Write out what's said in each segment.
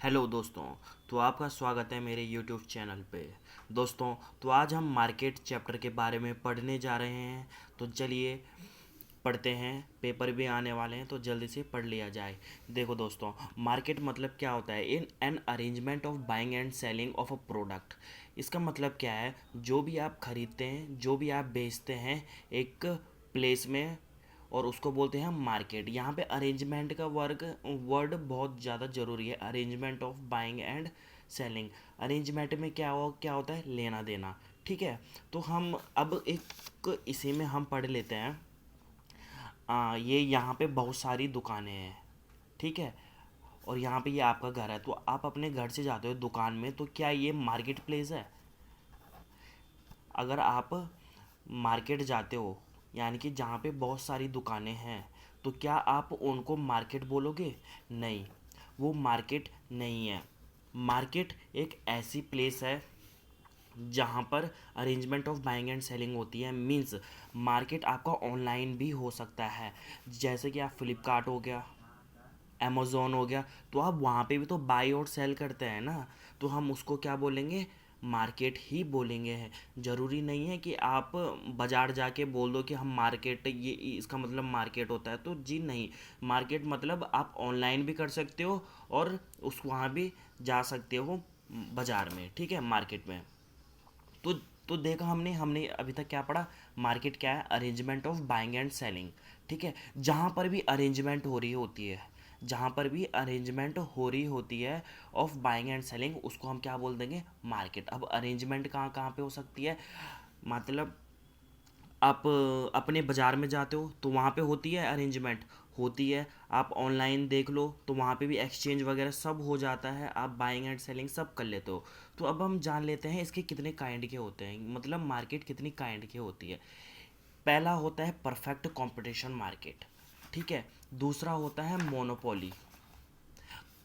Hello दोस्तों। तो आपका स्वागत है मेरे यूट्यूब चैनल पे। दोस्तों, तो आज हम मार्केट चैप्टर के बारे में पढ़ने जा रहे हैं। तो चलिए पढ़ते हैं, पेपर भी आने वाले हैं तो जल्दी से पढ़ लिया जाए। देखो दोस्तों, मार्केट मतलब क्या होता है? In an arrangement of buying and selling of a product. इसका मतलब क्या है? जो भी आप खरीदते हैं, जो भी आप बेचते हैं एक प्लेस में, और उसको बोलते हैं मार्केट। यहाँ पे अरेंजमेंट का वर्ड बहुत ज़्यादा ज़रूरी है। Arrangement of buying and selling. Arrangement में क्या होता है? लेना देना। ठीक है। तो हम अब एक इसी में हम पढ़ लेते हैं। ये यहाँ पे बहुत सारी दुकानें हैं। ठीक है। और यहाँ पे ये आपका घर है, तो आप अपने घर से जाते हो दुकान में, तो क्या ये मार्केट प्लेस है? अगर आप मार्केट जाते हो, यानी कि जहाँ पे बहुत सारी दुकानें हैं, तो क्या आप उनको मार्केट बोलोगे? नहीं, वो मार्केट नहीं है। मार्केट एक ऐसी प्लेस है जहाँ पर arrangement of buying and selling होती है। मीन्स मार्केट आपका ऑनलाइन भी हो सकता है। जैसे कि आप फ्लिपकार्ट हो गया, अमेज़ोन हो गया, तो आप वहाँ पे भी तो बाई और सेल करते हैं ना। तो हम उसको क्या बोलेंगे? मार्केट ही बोलेंगे हैं। ज़रूरी नहीं है कि आप बाज़ार जाके बोल दो कि हम मार्केट, ये इसका मतलब मार्केट होता है, तो जी नहीं। मार्केट मतलब आप ऑनलाइन भी कर सकते हो और उस वहाँ भी जा सकते हो बाज़ार में। ठीक है, मार्केट में। तो तो देखा हमने हमने अभी तक क्या पढ़ा? मार्केट क्या है? Arrangement of buying and selling. ठीक है। जहाँ पर भी अरेंजमेंट हो रही होती है, जहाँ पर भी अरेंजमेंट हो रही होती है ऑफ बाइंग एंड सेलिंग, उसको हम क्या बोल देंगे? मार्केट। अब अरेंजमेंट कहाँ कहाँ पे हो सकती है? मतलब आप अपने बाज़ार में जाते हो तो वहाँ पे होती है अरेंजमेंट, होती है। आप ऑनलाइन देख लो तो वहाँ पे भी एक्सचेंज वगैरह सब हो जाता है, आप बाइंग एंड सेलिंग सब कर लेते हो। तो अब हम जान लेते हैं इसके कितने काइंड के होते हैं, मतलब मार्केट कितनी काइंड की होती है। पहला होता है परफेक्ट कंपटीशन मार्केट। ठीक है। दूसरा होता है मोनोपोली।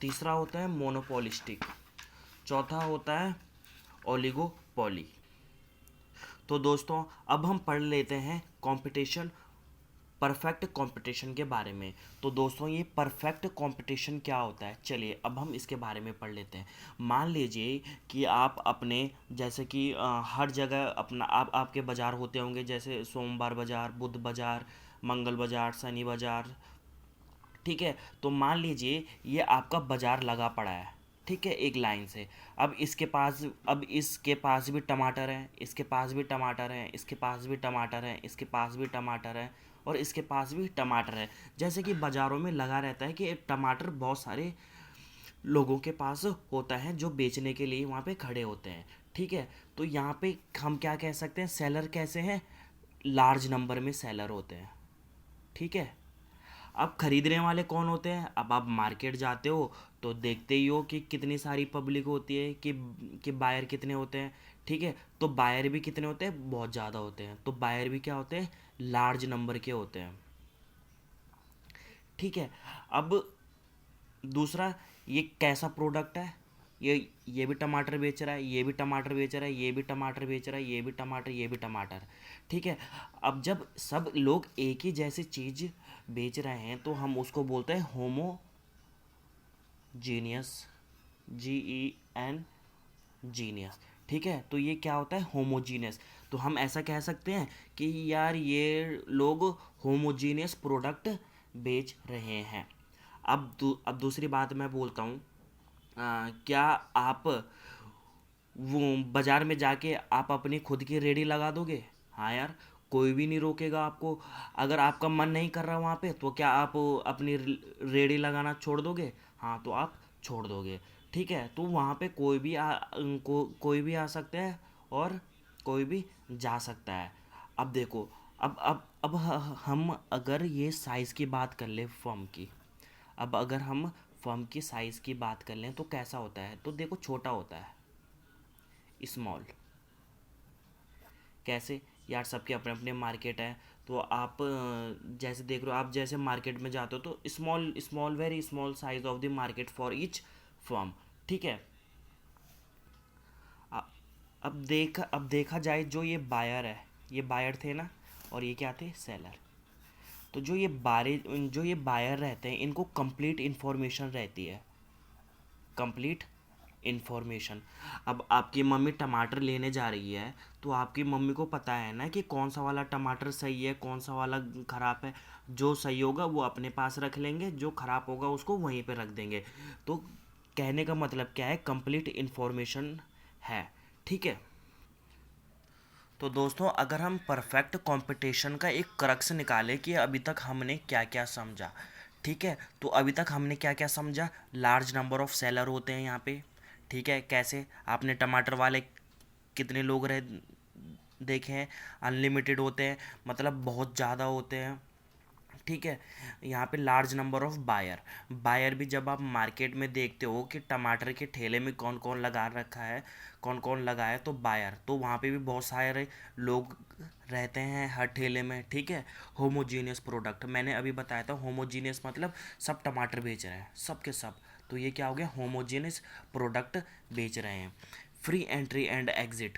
तीसरा होता है मोनोपोलिस्टिक। चौथा होता है ओलिगोपोली। तो दोस्तों, अब हम पढ़ लेते हैं कंपटीशन, परफेक्ट कंपटीशन के बारे में। तो दोस्तों, ये परफेक्ट कंपटीशन क्या होता है? चलिए अब हम इसके बारे में पढ़ लेते हैं। मान लीजिए कि आप अपने, जैसे कि हर जगह अपना आपके बाज़ार होते होंगे, जैसे सोमवार बाज़ार, बुध बाज़ार, मंगल बाज़ार, शनि बाज़ार। ठीक है। तो मान लीजिए ये आपका बाज़ार लगा पड़ा है। ठीक है, एक लाइन से। अब इसके पास भी टमाटर हैं, इसके पास भी टमाटर हैं, इसके पास भी टमाटर हैं, इसके पास भी टमाटर हैं, और इसके पास भी टमाटर है। जैसे कि बाज़ारों में लगा रहता है कि टमाटर बहुत सारे लोगों के पास होता है जो बेचने के लिए वहाँ पे खड़े होते हैं। ठीक है। तो यहाँ पे हम क्या कह सकते हैं? सेलर कैसे हैं? लार्ज नंबर में सेलर होते हैं। ठीक है। अब खरीदने वाले कौन होते हैं? अब आप मार्केट जाते हो तो देखते ही हो कि कितनी सारी पब्लिक होती है, कि बायर कितने होते हैं। ठीक है। तो बायर भी कितने होते हैं? बहुत ज़्यादा होते हैं। तो बायर भी क्या होते हैं? लार्ज नंबर के होते हैं। ठीक है। अब दूसरा, ये कैसा प्रोडक्ट है? ये भी टमाटर बेच रहा है, ये भी टमाटर बेच रहा है, ये भी टमाटर बेच रहा है, ये भी टमाटर, ये भी टमाटर। ठीक है। अब जब सब लोग एक ही जैसी चीज़ बेच रहे हैं तो हम उसको बोलते हैं होमोजीनियस। GEN, genius. ठीक है। तो ये क्या होता है? होमोजीनियस। तो हम ऐसा कह सकते हैं कि यार ये लोग होमोजीनियस प्रोडक्ट बेच रहे हैं। अब दूसरी बात मैं बोलता हूँ। क्या आप वो बाज़ार में जाके आप अपनी खुद की रेडी लगा दोगे? हाँ यार, कोई भी नहीं रोकेगा आपको। अगर आपका मन नहीं कर रहा वहाँ पे, तो क्या आप अपनी रेडी लगाना छोड़ दोगे? हाँ, तो आप छोड़ दोगे। ठीक है। तो वहाँ पे कोई भी आ सकता है और कोई भी जा सकता है। अब देखो, हम अगर ये साइज़ की बात कर ले फर्म की, अब अगर हम फर्म की साइज़ की बात कर लें तो कैसा होता है? तो देखो, छोटा होता है, स्मॉल। कैसे? यार सबके अपने अपने मार्केट है। तो आप जैसे देख रहे हो, आप जैसे मार्केट में जाते हो तो small small, very small size of the market for each firm. ठीक है। अ- अब देखा जाए, जो ये बायर है, ये बायर थे ना, और ये क्या थे? सेलर। तो जो ये बायर रहते हैं, इनको कंप्लीट इन्फॉर्मेशन रहती है। Complete information. अब आपकी मम्मी टमाटर लेने जा रही है, तो आपकी मम्मी को पता है ना कि कौन सा वाला टमाटर सही है, कौन सा वाला ख़राब है। जो सही होगा वो अपने पास रख लेंगे, जो ख़राब होगा उसको वहीं पे रख देंगे। तो कहने का मतलब क्या है, कंप्लीट इन्फॉर्मेशन है। ठीक है। तो दोस्तों, अगर हम परफेक्ट कंपटीशन का एक क्रक्स निकालें कि अभी तक हमने क्या क्या समझा। ठीक है, तो अभी तक हमने क्या क्या समझा। लार्ज नंबर ऑफ सेलर होते हैं यहाँ पे। ठीक है, कैसे आपने टमाटर वाले कितने लोग रहे देखे हैं, अनलिमिटेड होते हैं, मतलब बहुत ज़्यादा होते हैं। ठीक है, यहाँ पे large number of buyer. Buyer भी जब आप मार्केट में देखते हो कि टमाटर के ठेले में कौन कौन लगा रखा है, कौन कौन लगा है, तो बायर, तो वहाँ पे भी बहुत सारे लोग रहते हैं हर ठेले में। ठीक है। होमोजीनियस प्रोडक्ट, मैंने अभी बताया था, होमोजीनियस मतलब सब टमाटर बेच रहे हैं, सब के सब। तो ये क्या हो गया, होमोजीनियस प्रोडक्ट बेच रहे हैं। Free entry and exit.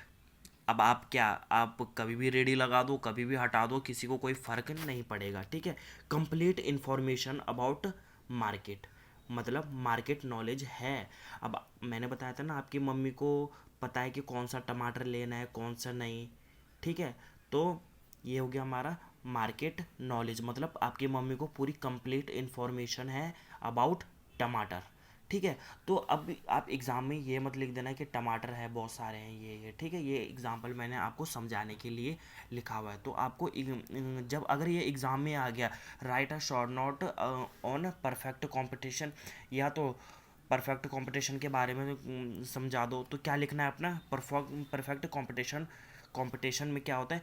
अब आप क्या, आप कभी भी रेडी लगा दो, कभी भी हटा दो, किसी को कोई फ़र्क नहीं पड़ेगा। ठीक है। कंप्लीट इन्फॉर्मेशन अबाउट मार्केट, मतलब मार्केट नॉलेज है। अब मैंने बताया था ना, आपकी मम्मी को पता है कि कौन सा टमाटर लेना है, कौन सा नहीं। ठीक है। तो ये हो गया हमारा मार्केट नॉलेज, मतलब आपकी मम्मी को पूरी कंप्लीट इन्फॉर्मेशन है अबाउट टमाटर। ठीक है। तो अब आप एग्ज़ाम में ये मत लिख देना कि टमाटर है बहुत सारे हैं ये। ठीक है, ये एग्जांपल मैंने आपको समझाने के लिए लिखा हुआ है। तो आपको जब अगर ये एग्ज़ाम में आ गया, right a short note on perfect competition, या तो परफेक्ट कंपटीशन के बारे में समझा दो, तो क्या लिखना है अपना, परफेक्ट कंपटीशन। कंपटीशन में क्या होता है,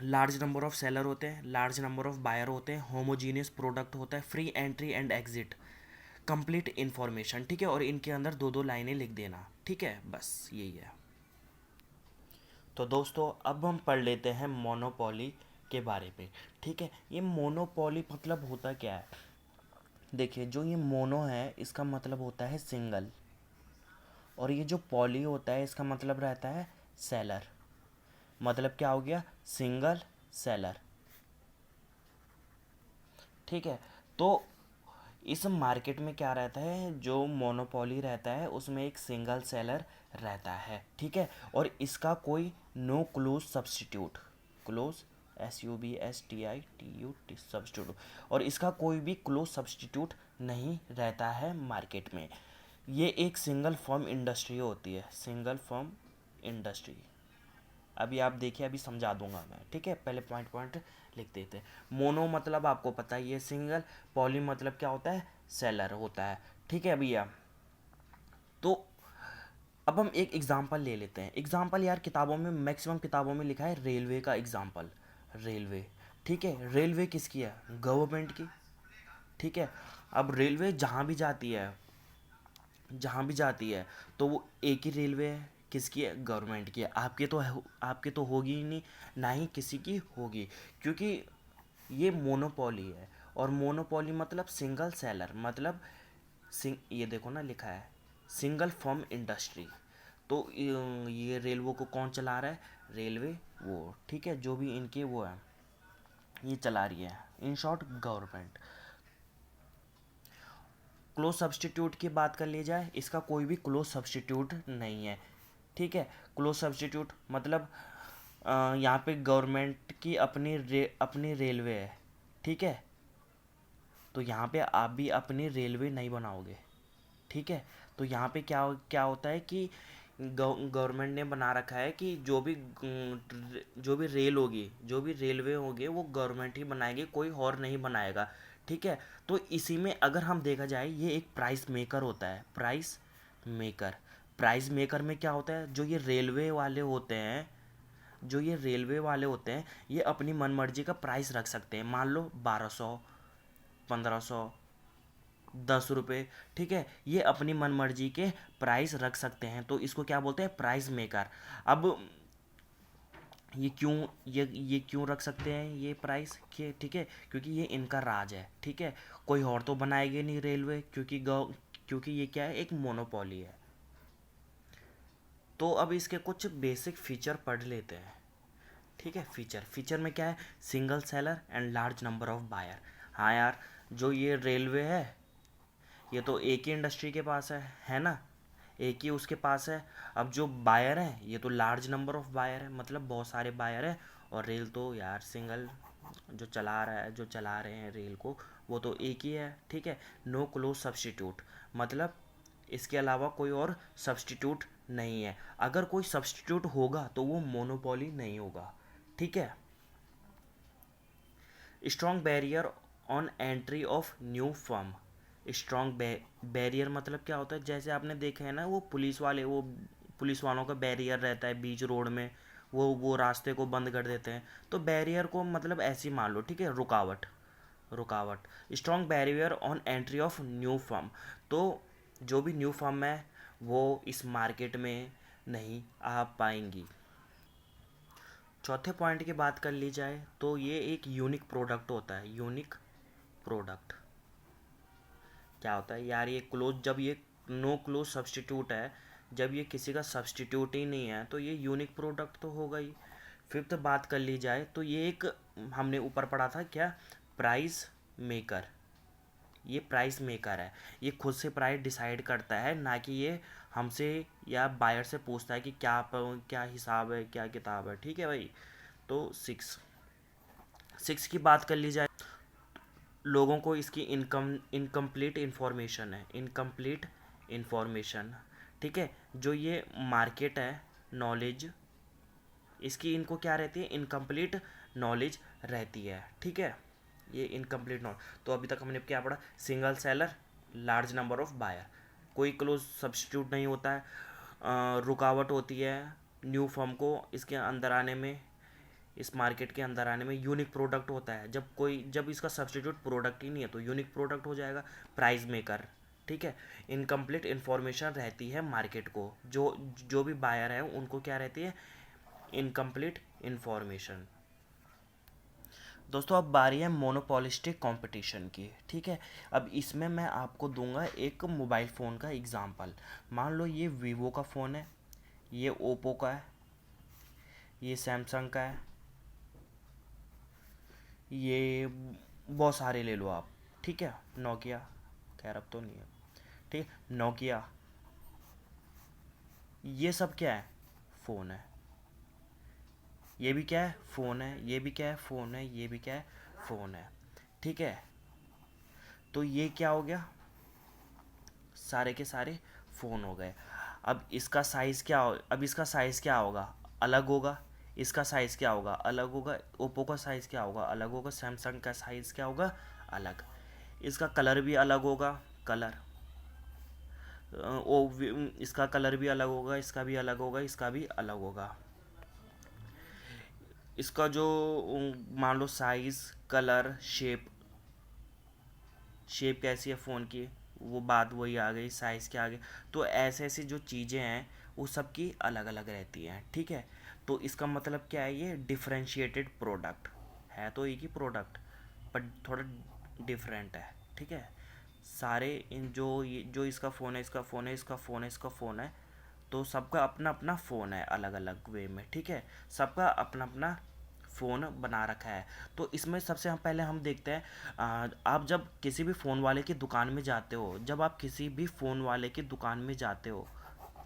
लार्ज नंबर ऑफ सेलर होते हैं, लार्ज नंबर ऑफ बायर होते हैं, होमोजीनियस प्रोडक्ट होता है, free entry and exit, complete information. ठीक है, और इनके अंदर दो दो लाइनें लिख देना। ठीक है, बस यही है। तो दोस्तों, अब हम पढ़ लेते हैं मोनोपोली के बारे में। ठीक है, ये मोनोपोली मतलब होता क्या है। देखिए, जो ये मोनो है इसका मतलब होता है सिंगल, और ये जो पॉली होता है इसका मतलब रहता है सेलर। मतलब क्या हो गया, सिंगल सेलर। ठीक है। तो इस मार्केट में क्या रहता है, जो मोनोपोली रहता है उसमें एक सिंगल सेलर रहता है। ठीक है, और इसका कोई no close substitute, close SUBSTITUT substitute, और इसका कोई भी क्लोज सब्स्टिट्यूट नहीं रहता है मार्केट में। ये एक सिंगल फर्म इंडस्ट्री होती है, सिंगल फर्म इंडस्ट्री। अभी आप देखिए, अभी समझा दूंगा मैं। ठीक है, पहले पॉइंट पॉइंट लिख देते हैं। मोनो मतलब आपको पता ही है सिंगल, पॉली मतलब क्या होता है, सेलर होता है। ठीक है भैया। तो अब हम एक एग्जांपल ले लेते हैं। एग्जांपल यार किताबों में, मैक्सिमम किताबों में लिखा है रेलवे का एग्जांपल, रेलवे। ठीक है, रेलवे किसकी है, गवर्नमेंट की। ठीक है। अब रेलवे जहाँ भी जाती है, जहाँ भी जाती है, तो वो एक ही रेलवे है, किसकी है, गवर्नमेंट की है। आपके तो होगी ही नहीं, ना ही किसी की होगी, क्योंकि ये मोनोपोली है। और मोनोपोली मतलब सिंगल सेलर, मतलब ये देखो ना लिखा है सिंगल फर्म इंडस्ट्री। तो ये रेलवे को कौन चला रहा है, रेलवे वो। ठीक है, जो भी इनके वो है, ये चला रही है, in short government. Close substitute की बात कर ली जाए, इसका कोई भी क्लोज सब्स्टिट्यूट नहीं है। ठीक है, क्लोज सब्स्टिट्यूट मतलब यहाँ पे गवर्नमेंट की अपनी रेलवे है। ठीक है, तो यहाँ पे आप भी अपनी रेलवे नहीं बनाओगे। ठीक है, तो यहाँ पे क्या क्या होता है कि गवर्नमेंट ने बना रखा है कि जो भी रेल होगी, जो भी रेलवे होंगे, वो गवर्नमेंट ही बनाएगी, कोई और नहीं बनाएगा। ठीक है। तो इसी में अगर हम देखा जाए, ये एक प्राइस मेकर होता है, प्राइस मेकर। प्राइस मेकर में क्या होता है, जो ये रेलवे वाले होते हैं, जो ये रेलवे वाले होते हैं, ये अपनी मनमर्जी का प्राइस रख सकते हैं। मान लो 1200, 1500, 10 रुपये। ठीक है, ये अपनी मनमर्जी के प्राइस रख सकते हैं, तो इसको क्या बोलते हैं, प्राइस मेकर। अब ये क्यों रख सकते हैं ये प्राइस के, ठीक है, क्योंकि ये इनका राज है। ठीक है, कोई और तो बनाएंगे नहीं रेलवे, क्योंकि ये क्या है, एक मोनोपोली है। तो अब इसके कुछ बेसिक फीचर पढ़ लेते हैं। ठीक है, फीचर में क्या है, single seller and large number of buyer. हाँ यार, जो ये रेलवे है, ये तो एक ही इंडस्ट्री के पास है ना, एक ही उसके पास है। अब जो बायर है ये तो लार्ज नंबर ऑफ बायर है, मतलब बहुत सारे बायर हैं। और रेल तो यार सिंगल, जो चला रहे हैं रेल को, वो तो एक ही है, ठीक है। नो क्लोज सब्स्टिट्यूट, मतलब इसके अलावा कोई और सब्स्टिट्यूट नहीं है। अगर कोई सब्स्टिट्यूट होगा तो वो मोनोपोली नहीं होगा, ठीक है। Strong barrier on entry of new firm. Strong barrier मतलब क्या होता है, जैसे आपने देखा है ना, वो पुलिस वालों का बैरियर रहता है बीच रोड में, वो रास्ते को बंद कर देते हैं। तो बैरियर को मतलब ऐसे ही मान लो, ठीक है, रुकावट। रुकावट, strong barrier on entry of new firm. तो जो भी न्यू फर्म है वो इस मार्केट में नहीं आ पाएंगी। चौथे पॉइंट की बात कर ली जाए तो ये एक यूनिक प्रोडक्ट होता है। यूनिक प्रोडक्ट क्या होता है यार, ये क्लोज, जब ये नो क्लोज सब्स्टिट्यूट है, जब ये किसी का सब्स्टिट्यूट ही नहीं है, तो ये यूनिक प्रोडक्ट तो होगा ही। फिफ्थ बात कर ली जाए तो ये एक, हमने ऊपर पढ़ा था क्या, प्राइस मेकर। ये प्राइस मेकर है, ये खुद से प्राइस डिसाइड करता है, ना कि ये हमसे या बायर से पूछता है कि क्या हिसाब है, क्या किताब है, ठीक है भाई। तो सिक्स सिक्स की बात कर ली जाए, लोगों को इसकी इनकम्प्लीट इन्फॉर्मेशन है, इनकम्प्लीट इन्फॉर्मेशन, ठीक है। जो ये मार्केट है, नॉलेज, इसकी इनको क्या रहती है, इनकम्प्लीट नॉलेज रहती है, ठीक है। ये इनकम्प्लीट नॉलेज, तो अभी तक हमने क्या पढ़ा, single seller, large number of buyer, कोई क्लोज सब्स्टिट्यूट नहीं होता है, रुकावट होती है न्यू फर्म को इसके अंदर आने में, इस मार्केट के अंदर आने में। यूनिक प्रोडक्ट होता है, जब इसका सब्स्टिट्यूट प्रोडक्ट ही नहीं है तो यूनिक प्रोडक्ट हो जाएगा। प्राइस मेकर, ठीक है। इनकम्प्लीट इन्फॉर्मेशन रहती है मार्केट को, जो भी बायर है उनको क्या रहती है, इनकम्प्लीट इन्फॉर्मेशन। दोस्तों अब बारी है मोनोपोलिस्टिक कंपटीशन की, ठीक है। अब इसमें मैं आपको दूंगा एक मोबाइल फ़ोन का एग्जांपल। मान लो ये वीवो का फ़ोन है, ये ओप्पो का है, ये सैमसंग का है, ये बहुत सारे ले लो आप, ठीक है। नोकिया, खैर अब तो नहीं है, ठीक है, नोकिया, ये सब क्या है, फ़ोन है। ये भी क्या है, फ़ोन है, ये भी क्या है, फ़ोन है, ये भी क्या है, फ़ोन है, ठीक है। तो ये क्या हो गया, सारे के सारे फ़ोन हो गए। अब इसका साइज़ क्या होगा, अलग होगा। इसका साइज़ क्या होगा, अलग होगा। ओप्पो का साइज़ क्या होगा, अलग होगा। सैमसंग का साइज़ क्या होगा, अलग। इसका कलर भी अलग होगा, कलर, इसका कलर भी अलग होगा, इसका भी अलग होगा, इसका भी अलग होगा। इसका जो मान लो साइज़, कलर, शेप, शेप कैसी है फ़ोन की, वो बात वही आ गई, साइज़ क्या आ गया। तो ऐसे ऐसी जो चीज़ें हैं वो सबकी अलग अलग रहती हैं, ठीक है। तो इसका मतलब क्या है, ये डिफरेंशिएटेड प्रोडक्ट है, तो एक ही प्रोडक्ट पर थोड़ा डिफरेंट है, ठीक है। सारे इन जो इसका फ़ोन है, इसका फ़ोन है, इसका फ़ोन है, इसका फ़ोन है, तो सबका अपना अपना फ़ोन है अलग अलग वे में, ठीक है। सबका अपना अपना फ़ोन बना रखा है। तो इसमें सबसे पहले हम देखते हैं, आप जब किसी भी फ़ोन वाले की दुकान में जाते हो, जब आप किसी भी फ़ोन वाले की दुकान में जाते हो,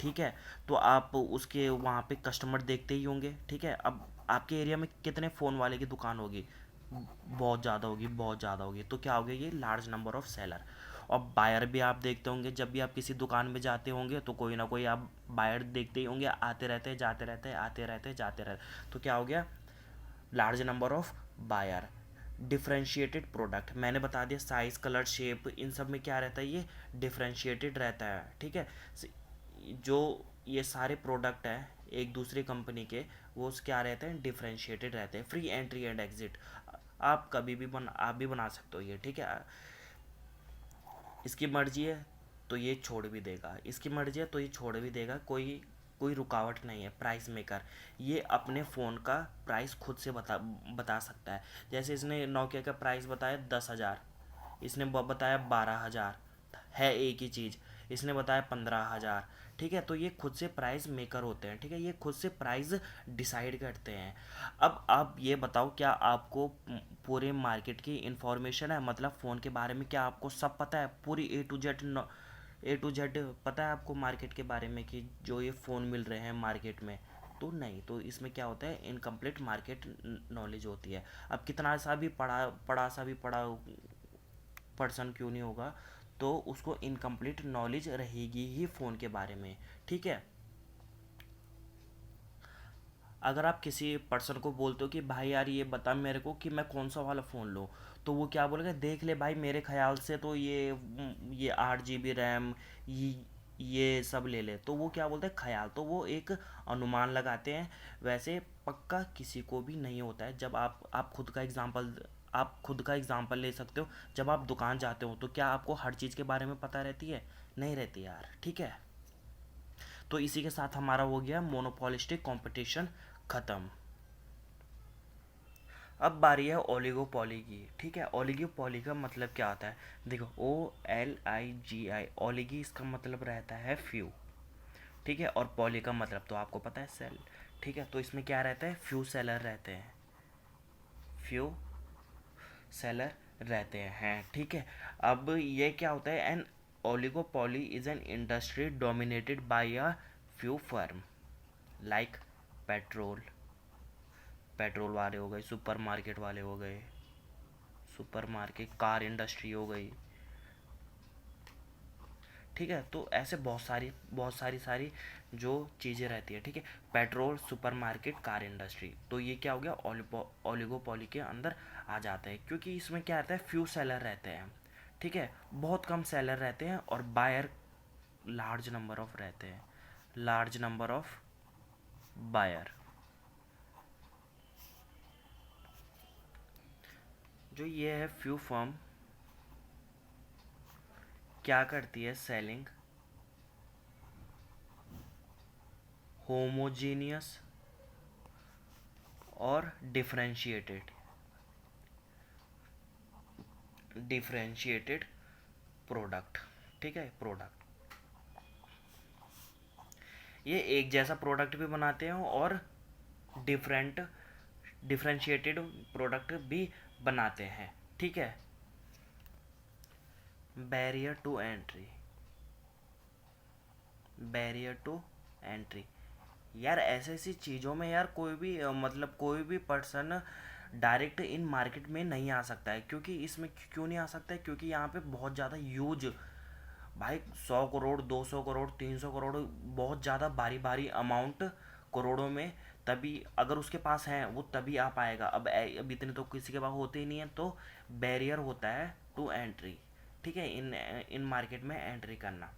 ठीक है, तो आप उसके वहाँ पे कस्टमर देखते ही होंगे, ठीक है। अब आपके एरिया में कितने फ़ोन वाले की दुकान होगी, बहुत ज़्यादा होगी, बहुत ज़्यादा होगी। तो क्या हो गया, ये लार्ज नंबर ऑफ सेलर। और बायर भी आप देखते होंगे, जब भी आप किसी दुकान में जाते होंगे तो कोई ना कोई आप बायर देखते ही होंगे, आते रहते हैं, जाते रहते हैं, आते रहते हैं, जाते रहते हैं। तो क्या हो गया, large number of buyer. Differentiated product मैंने बता दिया, साइज, कलर, शेप, इन सब में क्या रहता है, ये डिफरेंशिएटेड रहता है, ठीक है। जो ये सारे प्रोडक्ट हैं एक दूसरी कंपनी के, वो क्या रहते हैं, डिफरेंशिएटेड रहते हैं। फ्री एंट्री एंड एग्जिट, आप कभी भी आप भी बना सकते हो ये, ठीक है। इसकी मर्जी है तो ये छोड़ भी देगा, इसकी मर्जी है तो ये छोड़ भी देगा, कोई कोई रुकावट नहीं है। प्राइस मेकर, ये अपने फ़ोन का प्राइस खुद से बता सकता है। जैसे इसने नोकिया का प्राइस बताया 10,000, इसने बताया 12,000, है एक ही चीज़। इसने बताया 15,000। ठीक है, तो ये खुद से प्राइस मेकर होते हैं। ठीक है, ये खुद से प्राइस डिसाइड करते हैं। अब आप ये बताओ, क्या आपको पूरे मार्केट की इंफॉर्मेशन है? मतलब फ़ोन के बारे में क्या आपको सब पता है? पूरी ए टू जेड पता है आपको मार्केट के बारे में, कि जो ये फ़ोन मिल रहे हैं मार्केट में? तो नहीं, तो इसमें क्या होता है, इनकम्प्लीट मार्केट नॉलेज होती है। अब कितना सा भी पढ़ा पर्सन क्यों नहीं होगा, तो उसको इनकम्प्लीट नॉलेज रहेगी ही फ़ोन के बारे में। ठीक है, अगर आप किसी पर्सन को बोलते हो कि भाई यार ये बता मेरे को कि मैं कौन सा वाला फ़ोन लूँ, तो वो क्या बोलेगा, देख ले भाई मेरे ख्याल से तो ये 8 GB रैम, ये ये सब ले ले। तो वो क्या बोलते हैं, ख्याल, तो वो एक अनुमान लगाते हैं। वैसे पक्का किसी को भी नहीं होता है। जब आप खुद का एग्जांपल ले सकते हो। जब आप दुकान जाते हो तो क्या आपको हर चीज़ के बारे में पता रहती है? नहीं रहती यार। ठीक है, तो इसी के साथ हमारा हो गया मोनोपोलिस्टिक कंपटीशन ख़त्म। अब बारी है ओलिगोपोली की। ठीक है, ओलिगोपोली का मतलब क्या होता है? देखो, OLIGI, ओलिगी इसका मतलब रहता है फ्यू। ठीक है, और पॉली का मतलब तो आपको पता है, सेल। ठीक है, तो इसमें क्या रहता है, फ्यू सेलर रहते हैं, फ्यू सेलर रहते हैं। ठीक है, अब ये क्या होता है, an oligopoly is an industry dominated by a few firm, like petrol petrol वाले हो गए, सुपरमार्केट वाले हो गए, सुपरमार्केट, कार इंडस्ट्री हो गई। ठीक है, तो ऐसे बहुत सारी जो चीज़ें रहती है। ठीक है, पेट्रोल, सुपरमार्केट, कार इंडस्ट्री, तो ये क्या हो गया, ओलिगोपोली के अंदर आ जाता है। क्योंकि इसमें क्या रहता है, फ्यू सेलर रहते हैं। ठीक है, बहुत कम सेलर रहते हैं, और बायर लार्ज नंबर ऑफ रहते हैं, लार्ज नंबर ऑफ बायर। जो ये है फ्यू फर्म, क्या करती है, सेलिंग होमोजीनियस और डिफरेंशिएटेड प्रोडक्ट। ठीक है, प्रोडक्ट, ये एक जैसा प्रोडक्ट भी बनाते हैं और डिफरेंट डिफरेंशिएटेड प्रोडक्ट भी बनाते हैं। ठीक है, barrier to entry, barrier to entry, यार ऐसी ऐसी चीज़ों में यार कोई भी मतलब कोई भी पर्सन डायरेक्ट इन मार्केट में नहीं आ सकता है। क्योंकि इसमें क्यों नहीं आ सकता है, क्योंकि यहाँ पे बहुत ज़्यादा यूज, भाई 100 करोड़, 200 करोड़, 300 करोड़, बहुत ज़्यादा भारी भारी अमाउंट, करोड़ों में। तभी अगर उसके पास है वो तभी आ पाएगा। अब इतने तो किसी के पास होते ही नहीं है, तो बैरियर होता है टू एंट्री। ठीक है, इन इन मार्केट में एंट्री करना,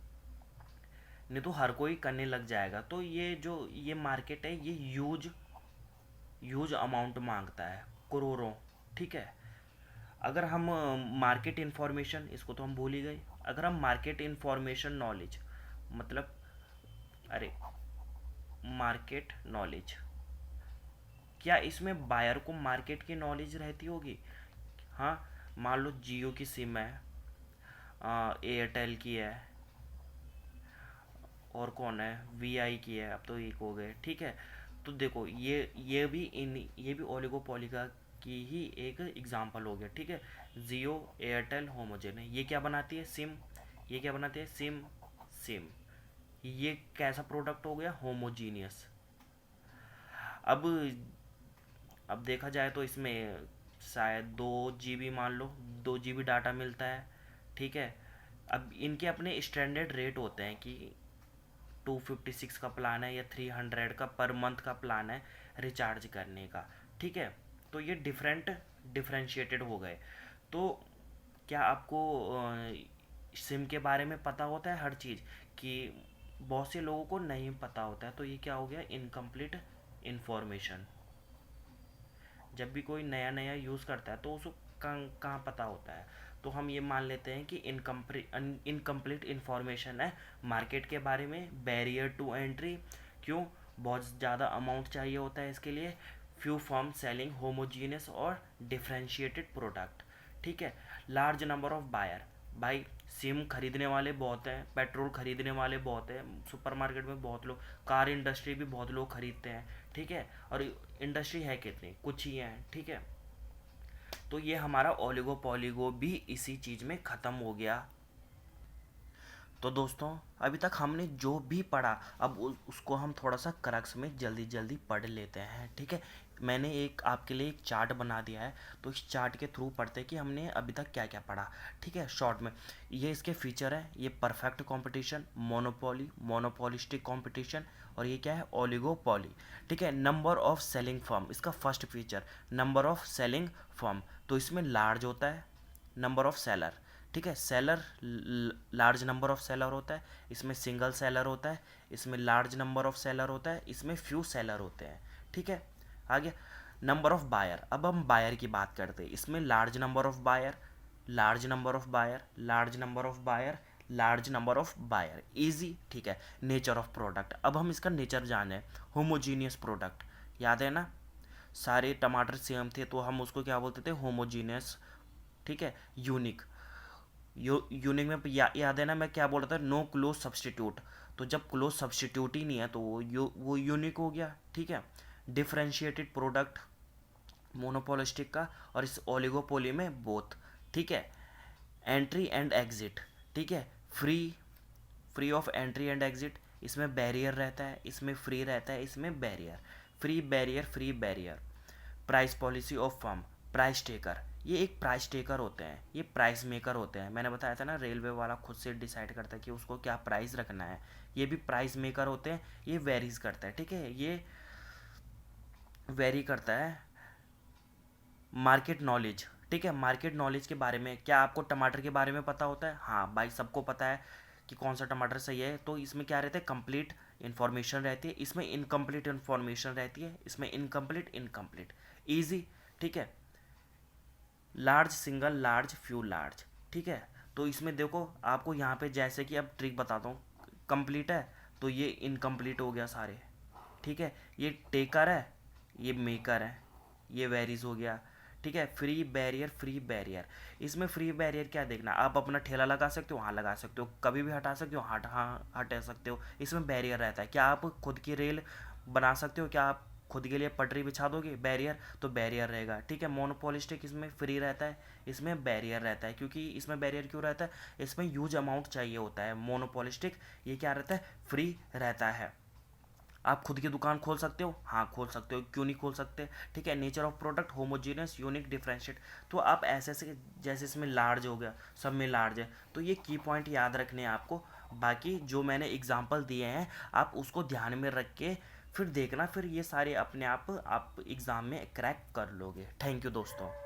नहीं तो हर कोई करने लग जाएगा। तो ये जो ये मार्केट है, ये ह्यूज ह्यूज अमाउंट मांगता है, करोड़ों। ठीक है, अगर हम मार्केट इंफॉर्मेशन, इसको तो हम भूल ही गए। अगर हम मार्केट इंफॉर्मेशन नॉलेज, मतलब, अरे, मार्केट नॉलेज, क्या इसमें बायर को मार्केट की नॉलेज रहती होगी? हाँ, मान लो जियो की सिम है, एयरटेल की है, और कौन है, VI की है, अब तो एक हो गए। ठीक है, तो देखो ये भी ओलिगोपोली का की ही एक एग्जांपल हो गया। ठीक है, जियो, एयरटेल, होमोजेन है, ये क्या बनाती है, सिम। ये क्या बनाती है, सिम। सिम, ये कैसा प्रोडक्ट हो गया, होमोजीनियस। अब अब देखा जाए तो इसमें शायद 2 GB, मान लो 2 GB डाटा मिलता है। ठीक है, अब इनके अपने स्टैंडर्ड रेट होते हैं कि 256 का प्लान है या 300 का पर मंथ का प्लान है रिचार्ज करने का। ठीक है, तो ये डिफरेंशिएटेड हो गए। तो क्या आपको सिम के बारे में पता होता है हर चीज़? कि बहुत से लोगों को नहीं पता होता है, तो ये क्या हो गया, इनकम्प्लीट इन्फॉर्मेशन। जब भी कोई नया नया यूज़ करता है तो उसको कहाँ पता होता है? तो हम ये मान लेते हैं कि इनकम्प्लीट इन्फॉर्मेशन है मार्केट के बारे में, बैरियर टू एंट्री। क्यों? बहुत ज़्यादा अमाउंट चाहिए होता है इसके लिए, फ्यू फर्म सेलिंग होमोजीनियस और डिफरेंशिएटेड प्रोडक्ट। ठीक है, लार्ज नंबर ऑफ बायर, भाई सिम खरीदने वाले बहुत हैं, पेट्रोल खरीदने वाले बहुत हैं, सुपरमार्केट में बहुत लोग, कार इंडस्ट्री भी बहुत लोग खरीदते हैं, ठीक है। और इंडस्ट्री है कितनी, कुछ ही है, ठीक है। तो ये हमारा ओलिगोपोलिगो भी इसी चीज़ में ख़त्म हो गया। तो दोस्तों अभी तक हमने जो भी पढ़ा, अब उसको हम थोड़ा सा क्रक्स में जल्दी जल्दी पढ़ लेते हैं, ठीक है। मैंने एक आपके लिए एक चार्ट बना दिया है, तो इस चार्ट के थ्रू पढ़ते हैं कि हमने अभी तक क्या क्या पढ़ा, ठीक है, शॉर्ट में। ये इसके फीचर है, ये perfect competition, monopoly, monopolistic competition, और ये क्या है, ओलिगोपोली, ठीक है। नंबर ऑफ सेलिंग फर्म, इसका first feature number of selling firm, तो इसमें लार्ज होता है नंबर ऑफ सेलर, ठीक है, seller, large number of seller होता है, इसमें सिंगल सेलर होता है, इसमें लार्ज नंबर ऑफ सेलर होता है, इसमें फ्यू सेलर होते हैं, ठीक है। आगे नंबर ऑफ बायर, अब हम बायर की बात करते हैं, इसमें large number of buyer, large number of buyer, large number of buyer, large number of buyer, easy, ठीक है। नेचर ऑफ प्रोडक्ट, अब हम इसका नेचर जाने, होमोजीनियस प्रोडक्ट, याद है ना, सारे टमाटर सेम थे तो हम उसको क्या बोलते थे, होमोजीनियस, ठीक है। यूनिक, यूनिक में याद है ना मैं क्या बोल रहा था, नो क्लोज सब्सटीट्यूट, तो जब क्लोज सब्सटीट्यूट ही नहीं है तो वो यूनिक हो गया, ठीक है। डिफरेंशिएटेड प्रोडक्ट मोनोपोलिस्टिक का, और इस ओलिगोपोली में बोथ, ठीक है। एंट्री एंड एग्जिट, ठीक है, free, free of entry and exit, इसमें बैरियर रहता है, इसमें फ्री रहता है, इसमें barrier, free barrier, free barrier. Price policy of firm, price taker, ये एक प्राइस टेकर होते हैं, ये प्राइस मेकर होते हैं। मैंने बताया था ना, रेलवे वाला खुद से डिसाइड करता है कि उसको क्या प्राइस रखना है, ये भी प्राइस मेकर होते हैं, ये वेरीज करता है, ठीक है, ये वेरी करता है। मार्केट नॉलेज, ठीक है, मार्केट नॉलेज के बारे में, क्या आपको टमाटर के बारे में पता होता है, हाँ भाई सबको पता है कि कौन सा टमाटर सही है, तो इसमें क्या रहता है, कंप्लीट इन्फॉर्मेशन रहती है, इसमें इनकम्प्लीट इन्फॉर्मेशन रहती है, इसमें इनकम्प्लीट इनकम्प्लीट, ईजी, ठीक है। Large single, large few large, ठीक है। तो इसमें देखो आपको यहाँ पे जैसे कि अब ट्रिक बताता हूँ, कंप्लीट है तो ये इनकम्प्लीट हो गया सारे, ठीक है। ये टेकर है, ये मेकर है, ये वेरीज हो गया, ठीक है। फ्री बैरियर, फ्री बैरियर, इसमें फ्री बैरियर क्या देखना, आप अपना ठेला लगा सकते हो, हाँ लगा सकते हो, कभी भी हटा सकते हो, हाँ हटा सकते हो, इसमें बैरियर रहता है। क्या आप खुद की रेल बना सकते हो, क्या आप खुद के लिए पटरी बिछा दोगे, बैरियर, तो बैरियर रहेगा, ठीक है। मोनोपोलिस्टिक इसमें फ्री रहता है, इसमें बैरियर रहता है, क्योंकि इसमें बैरियर क्यों रहता है, इसमें ह्यूज अमाउंट चाहिए होता है। मोनोपोलिस्टिक ये क्या रहता है, फ्री रहता है। आप खुद की दुकान खोल सकते हो, हाँ खोल सकते हो, क्यों नहीं खोल सकते, ठीक है। Nature of product homogeneous, unique, differentiate, तो आप ऐसे ऐसे, जैसे इसमें लार्ज हो गया, सब में लार्ज है, तो ये की पॉइंट याद रखने हैं आपको। बाकी जो मैंने एग्जांपल दिए हैं आप उसको ध्यान में रख के फिर देखना, फिर ये सारे अपने आप एग्ज़ाम में क्रैक कर लोगे। थैंक यू दोस्तों।